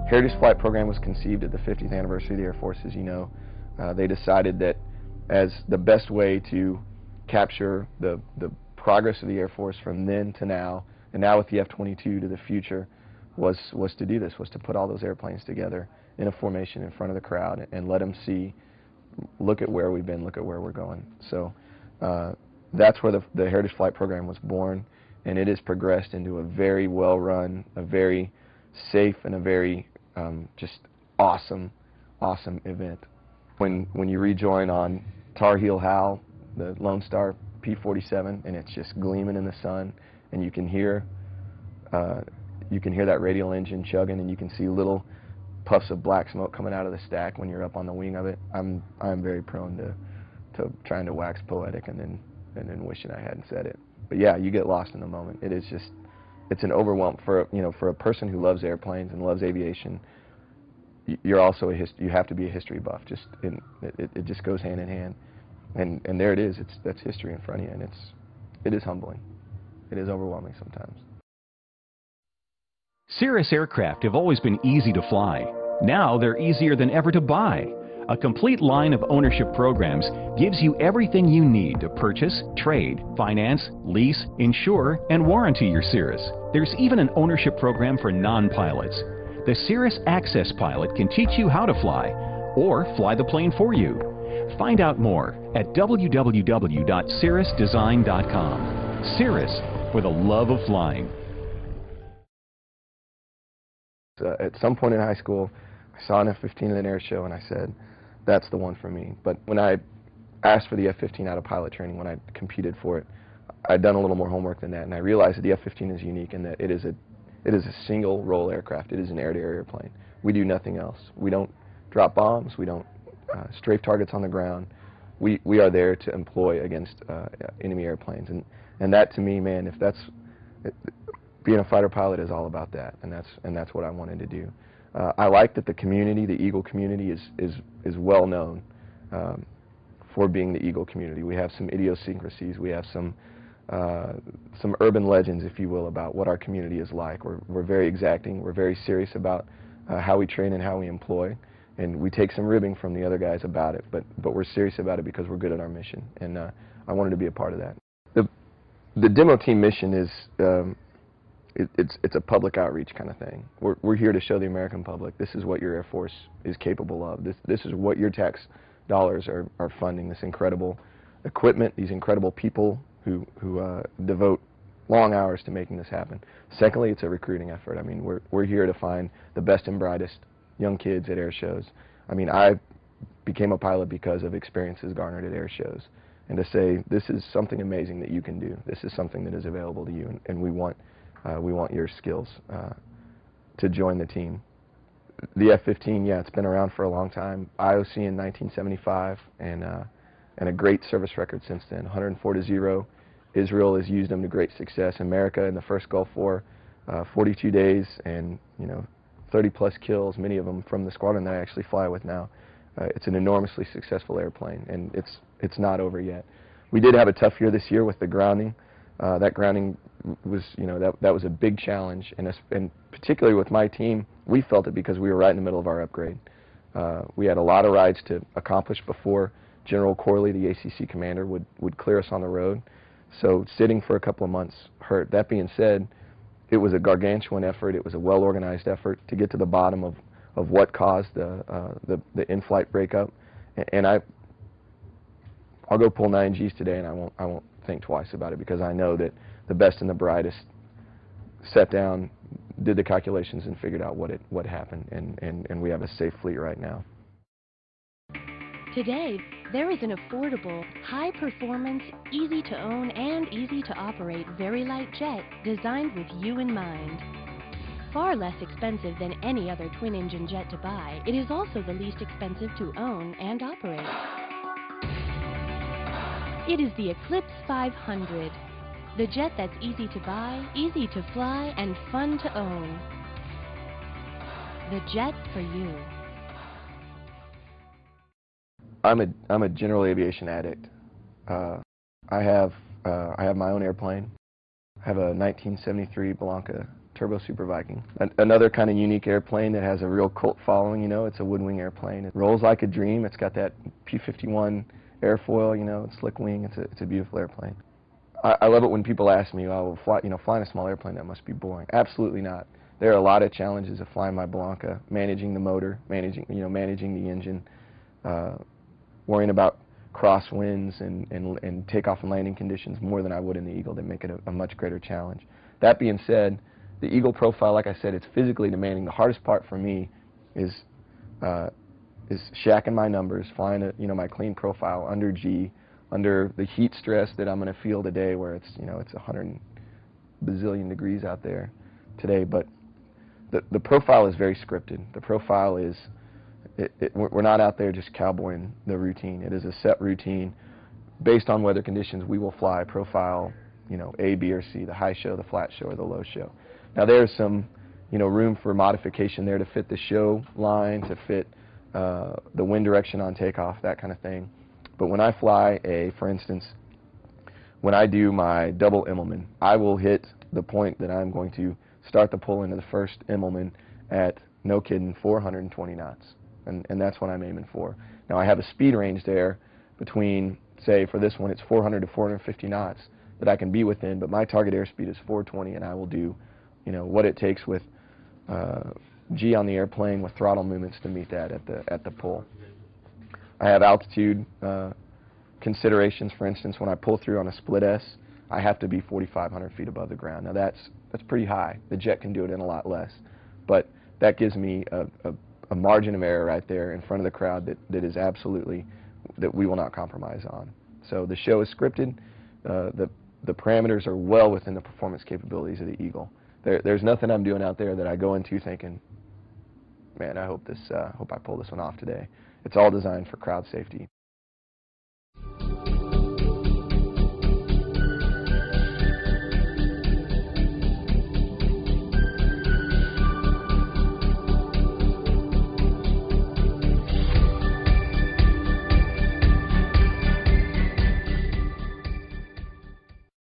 Heritage Flight program was conceived at the 50th anniversary of the Air Force, as you know. They decided that as the best way to capture the progress of the Air Force from then to now, and now with the F-22 to the future, was to do this, was to put all those airplanes together in a formation in front of the crowd and let them see, look at where we've been, look at where we're going. So that's where the Heritage Flight program was born, and it has progressed into a very well-run, a very safe, and a very just awesome event. When you rejoin on Tar Heel Hal, the Lone Star P-47, and it's just gleaming in the sun, and you can hear that radial engine chugging, and you can see little puffs of black smoke coming out of the stack when you're up on the wing of it. I'm very prone to trying to wax poetic and then wishing I hadn't said it. But yeah, you get lost in the moment. It is just, it's an overwhelm for a person who loves airplanes and loves aviation. You're also you have to be a history buff. It just goes hand in hand, and there it is. That's history in front of you, and it is humbling. It is overwhelming sometimes. Cirrus aircraft have always been easy to fly. Now they're easier than ever to buy. A complete line of ownership programs gives you everything you need to purchase, trade, finance, lease, insure, and warranty your Cirrus. There's even an ownership program for non-pilots. The Cirrus Access Pilot can teach you how to fly, or fly the plane for you. Find out more at www.cirrusdesign.com. Cirrus, for the love of flying. At some point in high school, I saw an F-15 at an air show, and I said, that's the one for me. But when I asked for the F-15 out of pilot training, when I competed for it, I'd done a little more homework than that, and I realized that the F-15 is unique in that it is a single-role aircraft. It is an air-to-air airplane. We do nothing else. We don't drop bombs. We don't strafe targets on the ground. We are there to employ against enemy airplanes, and that to me, man, being a fighter pilot is all about that, and that's what I wanted to do. I like that the community, the Eagle community, is well known for being the Eagle community. We have some idiosyncrasies. We have some urban legends, if you will, about what our community is like. We're very exacting. We're very serious about how we train and how we employ, and we take some ribbing from the other guys about it. But we're serious about it because we're good at our mission, and I wanted to be a part of that. The demo team mission is. It's a public outreach kind of thing. We're here to show the American public this is what your Air Force is capable of. This is what your tax dollars are funding. This incredible equipment, these incredible people who devote long hours to making this happen. Secondly, it's a recruiting effort. I mean, we're here to find the best and brightest young kids at air shows. I mean, I became a pilot because of experiences garnered at air shows, and to say this is something amazing that you can do. This is something that is available to you, and we want your skills to join the team. The F-15, yeah, it's been around for a long time. IOC in 1975, and a great service record since then. 104-0. Israel has used them to great success. America in the first Gulf War, 42 days, and 30-plus kills, many of them from the squadron that I actually fly with now. It's an enormously successful airplane, and it's not over yet. We did have a tough year this year with the grounding. That grounding was, that was a big challenge, and particularly with my team, we felt it because we were right in the middle of our upgrade. We had a lot of rides to accomplish before General Corley, the ACC commander, would clear us on the road. So sitting for a couple of months hurt. That being said, it was a gargantuan effort. It was a well-organized effort to get to the bottom of what caused the in-flight breakup. And I'll go pull 9Gs today, and I won't think twice about it, because I know that the best and the brightest sat down, did the calculations, and figured out what happened, and we have a safe fleet right now. Today, there is an affordable, high-performance, easy-to-own and easy-to-operate very light jet designed with you in mind. Far less expensive than any other twin-engine jet to buy, it is also the least expensive to own and operate. It is the Eclipse 500, the jet that's easy to buy, easy to fly, and fun to own. The jet for you. I'm a general aviation addict. I have my own airplane. I have a 1973 Blanca Turbo Super Viking. Another kind of unique airplane that has a real cult following, you know, it's a wood wing airplane. It rolls like a dream. It's got that P-51 airfoil, you know, it's slick wing. It's a beautiful airplane. I love it when people ask me, oh, flying a small airplane, that must be boring. Absolutely not. There are a lot of challenges of flying my Blanca, managing the motor, managing the engine, worrying about crosswinds and takeoff and landing conditions more than I would in the Eagle. That make it a much greater challenge. That being said, the Eagle profile, like I said, it's physically demanding. The hardest part for me is shacking my numbers, flying my clean profile under G, under the heat stress that I'm going to feel today, where it's 100 bazillion degrees out there today. But the profile is very scripted. The profile is we're not out there just cowboying the routine. It is a set routine based on weather conditions. We will fly profile, A, B, or C, the high show, the flat show, or the low show. Now there's some, room for modification there to fit the show line, to fit the wind direction on takeoff, that kind of thing. But when I fly for instance, when I do my double Immelman, I will hit the point that I'm going to start the pull into the first Immelman at, no kidding, 420 knots. And that's what I'm aiming for. Now I have a speed range there between, say for this one, it's 400 to 450 knots that I can be within, but my target airspeed is 420, and I will do, what it takes with G on the airplane with throttle movements to meet that at the pull. I have altitude considerations. For instance, when I pull through on a split S, I have to be 4,500 feet above the ground. Now that's pretty high. The jet can do it in a lot less, but that gives me a margin of error right there in front of the crowd that is absolutely, that we will not compromise on. So the show is scripted. The parameters are well within the performance capabilities of the Eagle. There's nothing I'm doing out there that I go into thinking, man, I hope I pull this one off today. It's all designed for crowd safety.